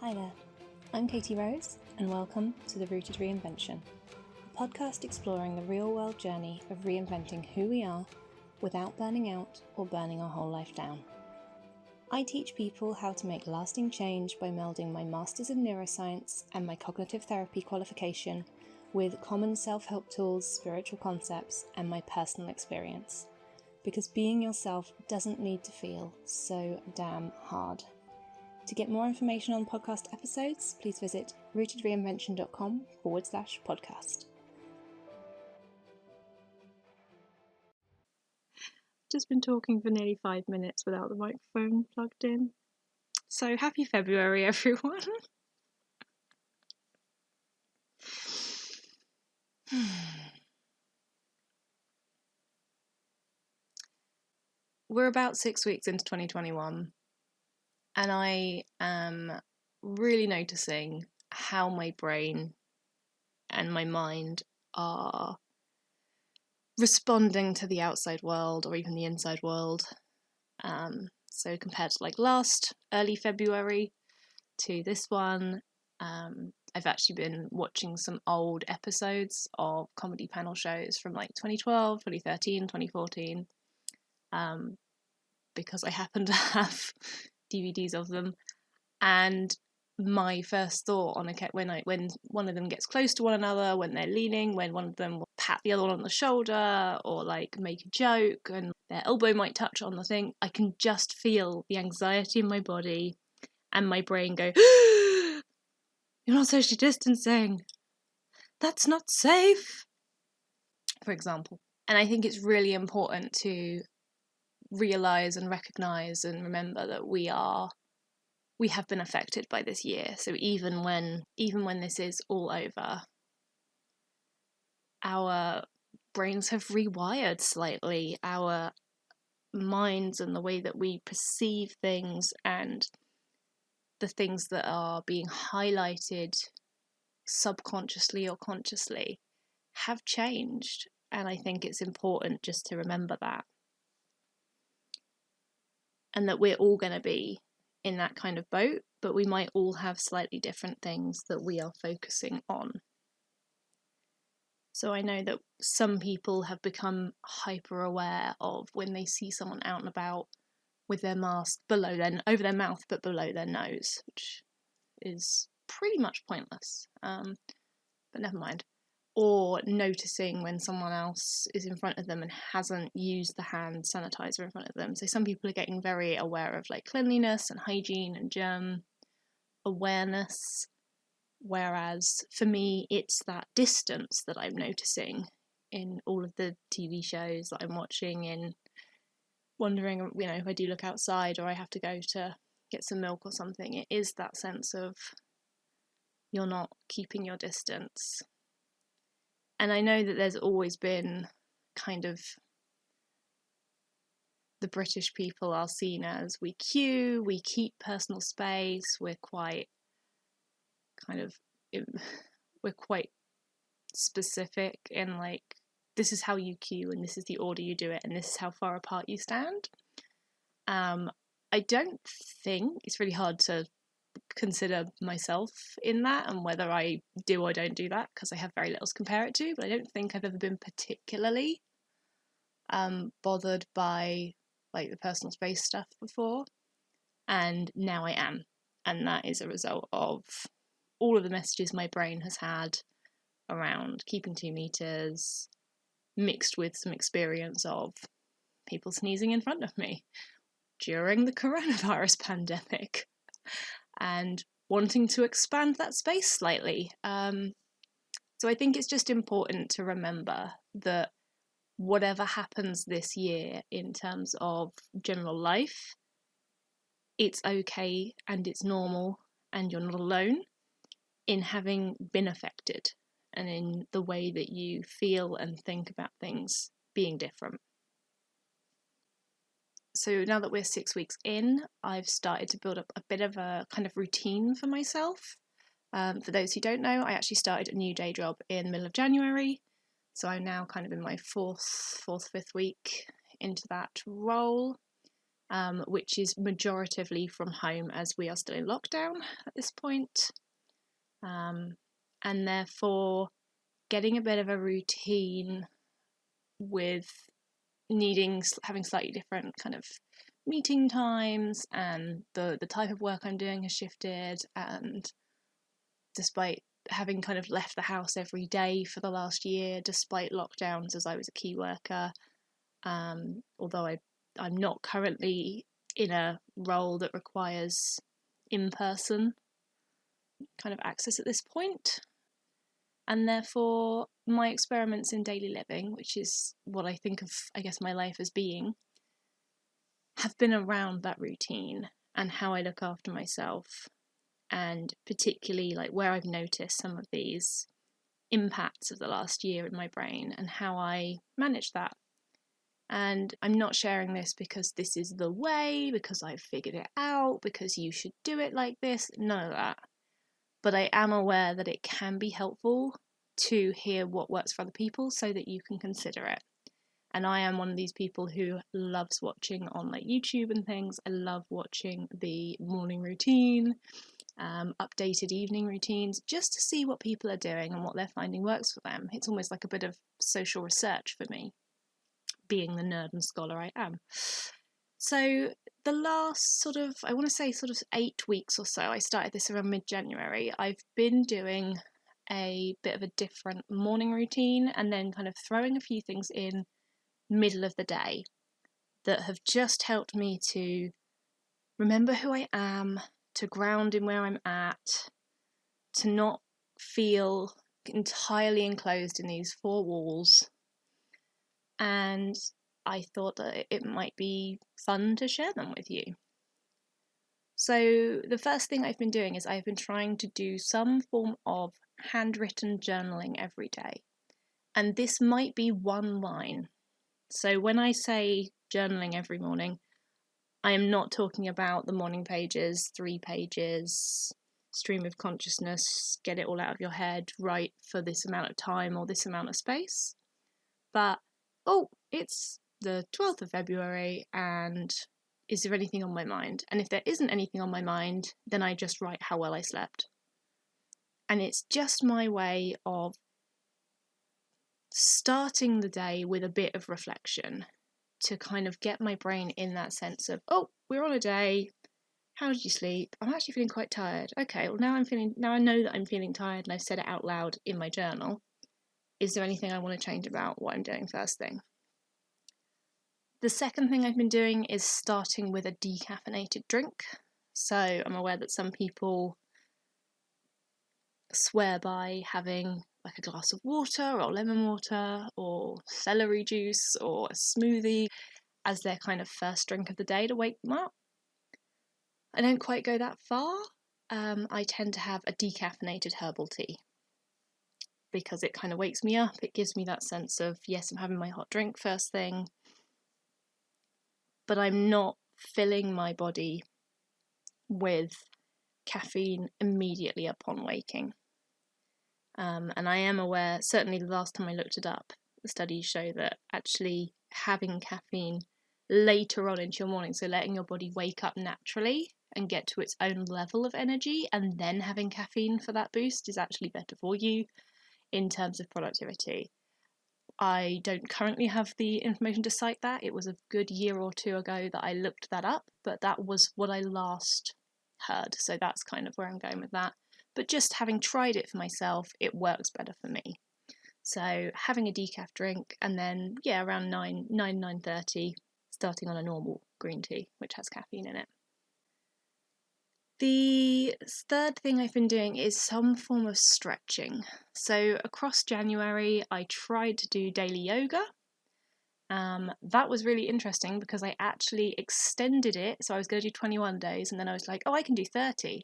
Hi there, I'm Katy Rose and welcome to the Rooted Reinvention, a podcast exploring the real-world journey of reinventing who we are without burning out or burning our whole life down. I teach people how to make lasting change by melding my Masters in Neuroscience and my Cognitive Therapy qualification with common self-help tools, spiritual concepts, and my personal experience. Because being yourself doesn't need to feel so damn hard. To get more information on podcast episodes, please visit rootedreinvention.com/podcast. Just been talking for nearly 5 minutes without the microphone plugged in. So happy February, everyone. We're about 6 weeks into 2021, and I am really noticing how my brain and my mind are responding to the outside world or even the inside world. So compared to last early February to this one, I've actually been watching some old episodes of comedy panel shows from 2012, 2013, 2014, because I happen to have DVDs of them. And my first thought when one of them gets close to one another, when they're leaning, when one of them will pat the other one on the shoulder or make a joke and their elbow might touch on the thing, I can just feel the anxiety in my body and my brain go, "You're not socially distancing. That's not safe," for example. And I think it's really important to realise and recognise and remember that we have been affected by this year. So even when this is all over, our brains have rewired slightly, our minds and the way that we perceive things and the things that are being highlighted subconsciously or consciously have changed. And I think it's important just to remember that. And that we're all going to be in that kind of boat, but we might all have slightly different things that we are focusing on. So I know that some people have become hyper aware of when they see someone out and about with their mask over their mouth but below their nose, which is pretty much pointless, but never mind. Or noticing when someone else is in front of them and hasn't used the hand sanitizer in front of them. So some people are getting very aware of cleanliness and hygiene and germ awareness, whereas for me it's that distance that I'm noticing in all of the TV shows that I'm watching, in wondering, if I do look outside or I have to go to get some milk or something, it is that sense of you're not keeping your distance. And I know that there's always been kind of, the British people are seen as we queue, we keep personal space, we're quite specific in this is how you queue and this is the order you do it and this is how far apart you stand. I don't think, it's really hard to consider myself in that and whether I do or don't do that because I have very little to compare it to, but I don't think I've ever been particularly bothered by the personal space stuff before, and now I am, and that is a result of all of the messages my brain has had around keeping 2 meters, mixed with some experience of people sneezing in front of me during the coronavirus pandemic and wanting to expand that space slightly. So I think it's just important to remember that whatever happens this year in terms of general life, it's okay and it's normal and you're not alone in having been affected and in the way that you feel and think about things being different. So now that we're 6 weeks in, I've started to build up a bit of a kind of routine for myself. For those who don't know, I actually started a new day job in the middle of January. So I'm now kind of in my fourth, fifth week into that role. which is majoritively from home as we are still in lockdown at this point. And therefore getting a bit of a routine with having slightly different kind of meeting times, and the type of work I'm doing has shifted. And despite having kind of left the house every day for the last year, despite lockdowns, as I was a key worker, although I'm not currently in a role that requires in-person kind of access at this point. And therefore, my experiments in daily living, which is what I think of, I guess, my life as being, have been around that routine and how I look after myself, and particularly like where I've noticed some of these impacts of the last year in my brain and how I manage that. And I'm not sharing this because this is the way, because I've figured it out, because you should do it like this, none of that. But I am aware that it can be helpful to hear what works for other people so that you can consider it. And I am one of these people who loves watching on like YouTube and things. I love watching the morning routine, updated evening routines, just to see what people are doing and what they're finding works for them. It's almost like a bit of social research for me, being the nerd and scholar I am. So the last I want to say 8 weeks or so, I started this around mid-January, I've been doing a bit of a different morning routine and then kind of throwing a few things in middle of the day that have just helped me to remember who I am, to ground in where I'm at, to not feel entirely enclosed in these four walls. And I thought that it might be fun to share them with you. So the first thing I've been doing is I've been trying to do some form of handwritten journaling every day. And this might be one line. So when I say journaling every morning, I am not talking about the morning pages, 3 pages, stream of consciousness, get it all out of your head, write for this amount of time or this amount of space. But, it's the 12th of February and is there anything on my mind? And if there isn't anything on my mind, then I just write how well I slept. And it's just my way of starting the day with a bit of reflection to kind of get my brain in that sense of, we're on a day, how did you sleep? I'm actually feeling quite tired. Okay, well now I know that I'm feeling tired and I've said it out loud in my journal. Is there anything I want to change about what I'm doing first thing? The second thing I've been doing is starting with a decaffeinated drink. So I'm aware that some people swear by having like a glass of water or lemon water or celery juice or a smoothie as their kind of first drink of the day to wake them up. I don't quite go that far. I tend to have a decaffeinated herbal tea because it kind of wakes me up. It gives me that sense of, yes, I'm having my hot drink first thing, but I'm not filling my body with caffeine immediately upon waking. And I am aware, certainly the last time I looked it up, the studies show that actually having caffeine later on into your morning, so letting your body wake up naturally and get to its own level of energy and then having caffeine for that boost is actually better for you in terms of productivity. I don't currently have the information to cite that. It was a good year or two ago that I looked that up, but that was what I last heard. So that's kind of where I'm going with that. But just having tried it for myself, it works better for me. So having a decaf drink and then, around 9:30, starting on a normal green tea, which has caffeine in it. The third thing I've been doing is some form of stretching. So across January, I tried to do daily yoga. That was really interesting because I actually extended it. So I was going to do 21 days and then I was like, I can do 30.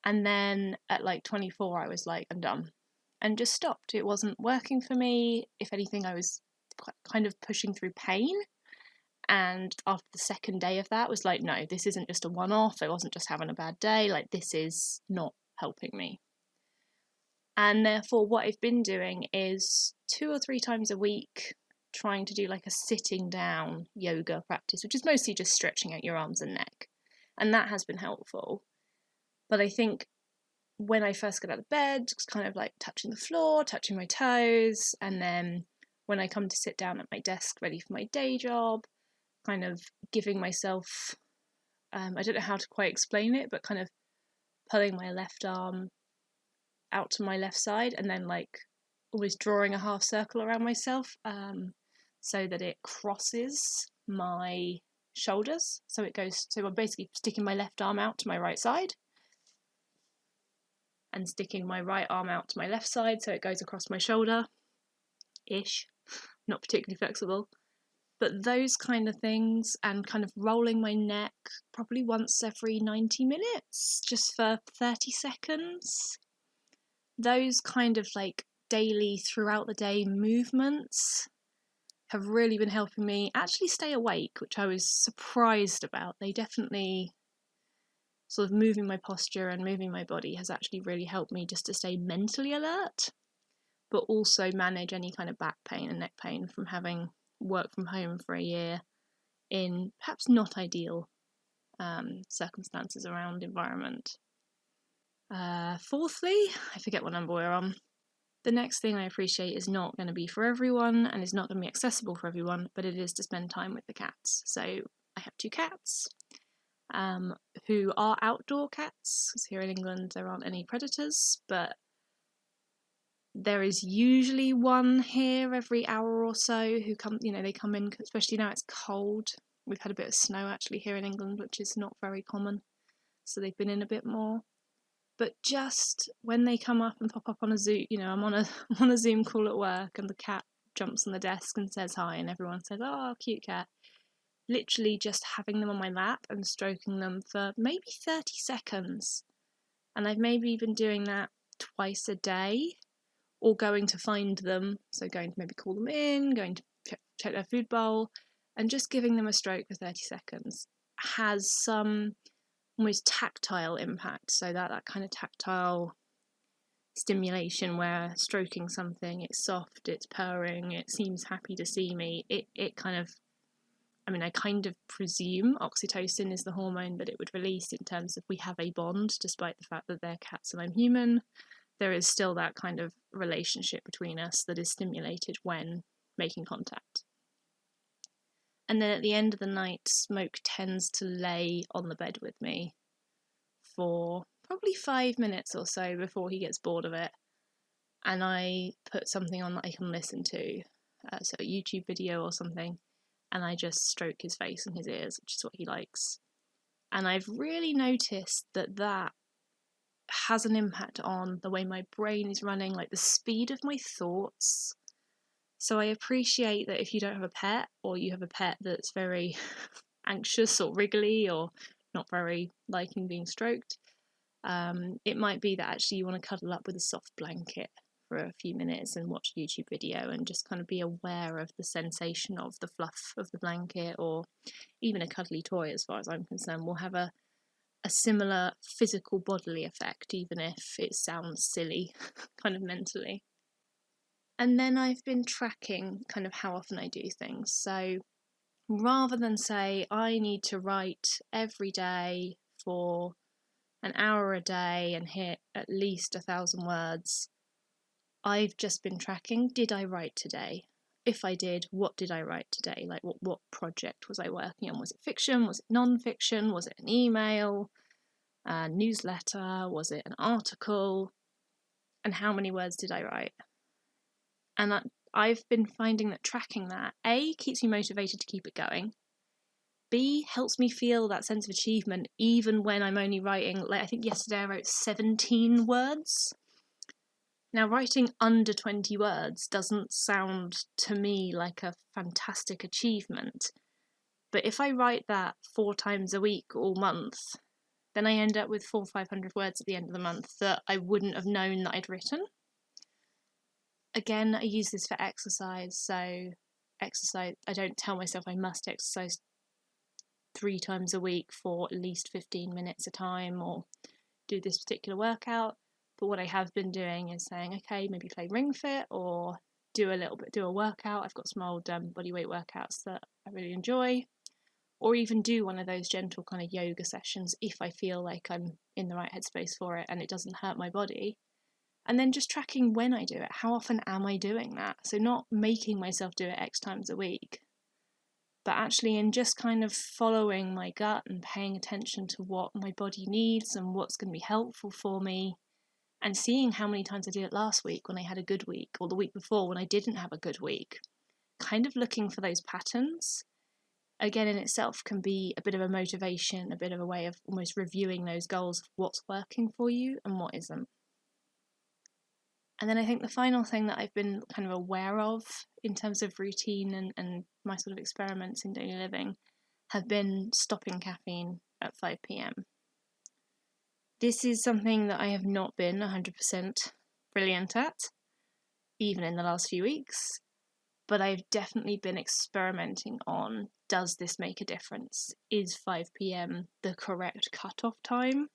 And then at like 24, I was like, I'm done. And just stopped. It wasn't working for me. If anything, I was kind of pushing through pain. And after the second day of that was like, no, this isn't just a one-off. I wasn't just having a bad day. Like, this is not helping me. And therefore, what I've been doing is 2 or 3 times a week, trying to do like a sitting down yoga practice, which is mostly just stretching out your arms and neck. And that has been helpful. But I think when I first get out of bed, it's kind of like touching the floor, touching my toes. And then when I come to sit down at my desk ready for my day job, kind of giving myself, I don't know how to quite explain it, but kind of pulling my left arm out to my left side and then like always drawing a half circle around myself so that it crosses my shoulders. So I'm basically sticking my left arm out to my right side and sticking my right arm out to my left side so it goes across my shoulder-ish, not particularly flexible. But those kind of things, and kind of rolling my neck probably once every 90 minutes, just for 30 seconds. Those kind of like daily, throughout the day movements have really been helping me actually stay awake, which I was surprised about. They definitely, sort of moving my posture and moving my body has actually really helped me just to stay mentally alert, but also manage any kind of back pain and neck pain from having worked from home for a year in perhaps not ideal circumstances around environment. Fourthly, I forget what number we're on. The next thing I appreciate is not going to be for everyone and is not going to be accessible for everyone, but it is to spend time with the cats. So I have 2 cats who are outdoor cats, because here in England there aren't any predators, but there is usually one here every hour or so who come, they come in, especially now it's cold. We've had a bit of snow actually here in England, which is not very common, so they've been in a bit more. But just when they come up and pop up on a Zoom, I'm on a Zoom call at work and the cat jumps on the desk and says hi and everyone says, "Oh, cute cat." Literally just having them on my lap and stroking them for maybe 30 seconds. And I've maybe been doing that twice a day, or going to find them, so going to maybe call them in, going to check their food bowl, and just giving them a stroke for 30 seconds has some almost tactile impact. So that kind of tactile stimulation where stroking something, it's soft, it's purring, it seems happy to see me, it kind of, I kind of presume oxytocin is the hormone that it would release in terms of we have a bond, despite the fact that they're cats and I'm human. There is still that kind of relationship between us that is stimulated when making contact. And then at the end of the night, Smoke tends to lay on the bed with me for probably 5 minutes or so before he gets bored of it. And I put something on that I can listen to, so a YouTube video or something, and I just stroke his face and his ears, which is what he likes. And I've really noticed that has an impact on the way my brain is running, like the speed of my thoughts. So I appreciate that if you don't have a pet, or you have a pet that's very anxious or wriggly or not very liking being stroked, it might be that actually you want to cuddle up with a soft blanket for a few minutes and watch a YouTube video and just kind of be aware of the sensation of the fluff of the blanket, or even a cuddly toy, as far as I'm concerned, will have a similar physical bodily effect, even if it sounds silly kind of mentally. And then I've been tracking kind of how often I do things. So rather than say I need to write every day for an hour a day and hit at least 1,000 words, I've just been tracking, did I write today? If I did, what did I write today? Like what project was I working on? Was it fiction? Was it non-fiction? Was it an email? A newsletter? Was it an article? And how many words did I write? And I've been finding that tracking that, A, keeps me motivated to keep it going. B, helps me feel that sense of achievement even when I'm only writing, like I think yesterday I wrote 17 words. Now, writing under 20 words doesn't sound to me like a fantastic achievement. But if I write that 4 times a week all month, then I end up with 400 or 500 words at the end of the month that I wouldn't have known that I'd written. Again, I use this for exercise. So exercise, I don't tell myself I must exercise 3 times a week for at least 15 minutes a time or do this particular workout. But what I have been doing is saying, okay, maybe play Ring Fit or do a workout. I've got some old bodyweight workouts that I really enjoy, or even do one of those gentle kind of yoga sessions if I feel like I'm in the right headspace for it and it doesn't hurt my body. And then just tracking when I do it. How often am I doing that? So not making myself do it X times a week, but actually in just kind of following my gut and paying attention to what my body needs and what's going to be helpful for me, and seeing how many times I did it last week when I had a good week, or the week before when I didn't have a good week. Kind of looking for those patterns, again, in itself can be a bit of a motivation, a bit of a way of almost reviewing those goals of what's working for you and what isn't. And then I think the final thing that I've been kind of aware of in terms of routine and my sort of experiments in daily living have been stopping caffeine at 5 p.m. This is something that I have not been 100% brilliant at, even in the last few weeks, but I've definitely been experimenting on, does this make a difference? Is 5 p.m. the correct cutoff time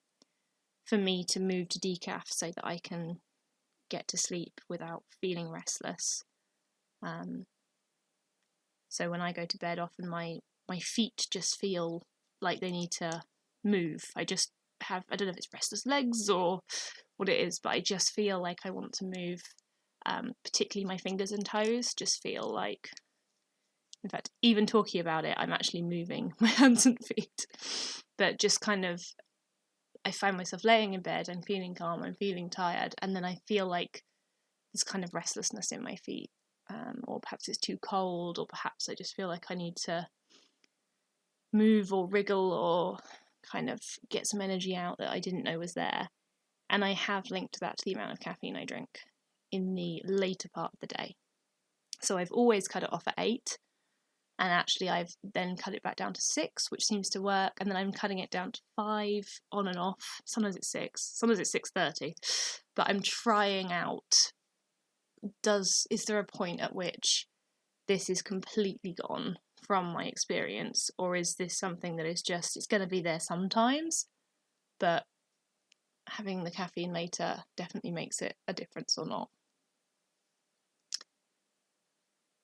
for me to move to decaf so that I can get to sleep without feeling restless? So when I go to bed, often my feet just feel like they need to move. I don't know if it's restless legs or what it is, but I just feel like I want to move. Particularly my fingers and toes just feel like, in fact, even talking about it, I'm actually moving my hands and feet. But just kind of, I find myself laying in bed, I'm feeling calm, I'm feeling tired, and then I feel like this kind of restlessness in my feet, or perhaps it's too cold, or perhaps I just feel like I need to move or wriggle or kind of get some energy out that I didn't know was there. And I have linked that to the amount of caffeine I drink in the later part of the day. So I've always cut it off at 8, and actually I've then cut it back down to 6, which seems to work, and then I'm cutting it down to 5 on and off. Sometimes it's 6, sometimes it's 6:30, but I'm trying out, is there a point at which this is completely gone from my experience, or is this something that is just, it's going to be there sometimes, but having the caffeine later definitely makes it a difference or not.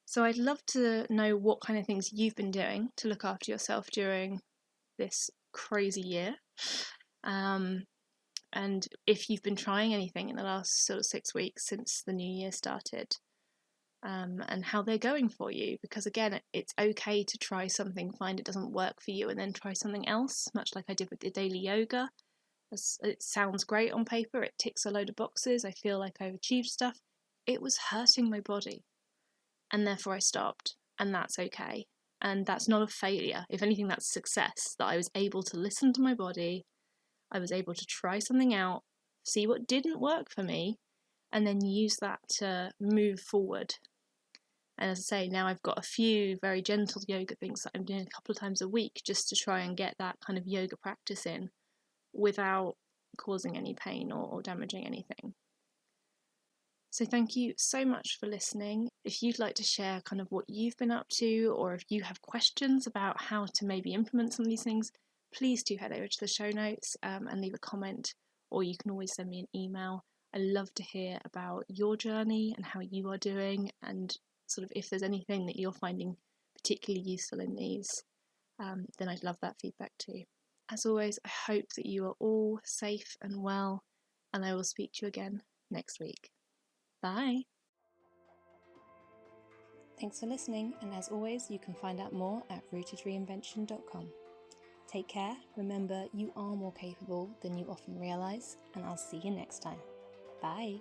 So I'd love to know what kind of things you've been doing to look after yourself during this crazy year. And if you've been trying anything in the last sort of 6 weeks since the new year started, and how they're going for you. Because again, it's okay to try something, find it doesn't work for you, and then try something else, much like I did with the daily yoga. It sounds great on paper, it ticks a load of boxes, I feel like I've achieved stuff. It was hurting my body, and therefore I stopped, and that's okay. And that's not a failure. If anything, that's success, that I was able to listen to my body, I was able to try something out, see what didn't work for me, and then use that to move forward. And as I say, now I've got a few very gentle yoga things that I'm doing a couple of times a week just to try and get that kind of yoga practice in without causing any pain or damaging anything. So thank you so much for listening. If you'd like to share kind of what you've been up to, or if you have questions about how to maybe implement some of these things, please do head over to the show notes and leave a comment, or you can always send me an email. I love to hear about your journey and how you are doing, and sort of if there's anything that you're finding particularly useful in these, then I'd love that feedback too. As always, I hope that you are all safe and well, and I will speak to you again next week. Bye. Thanks for listening, and as always, you can find out more at rootedreinvention.com. Take care, remember you are more capable than you often realise, and I'll see you next time. Bye.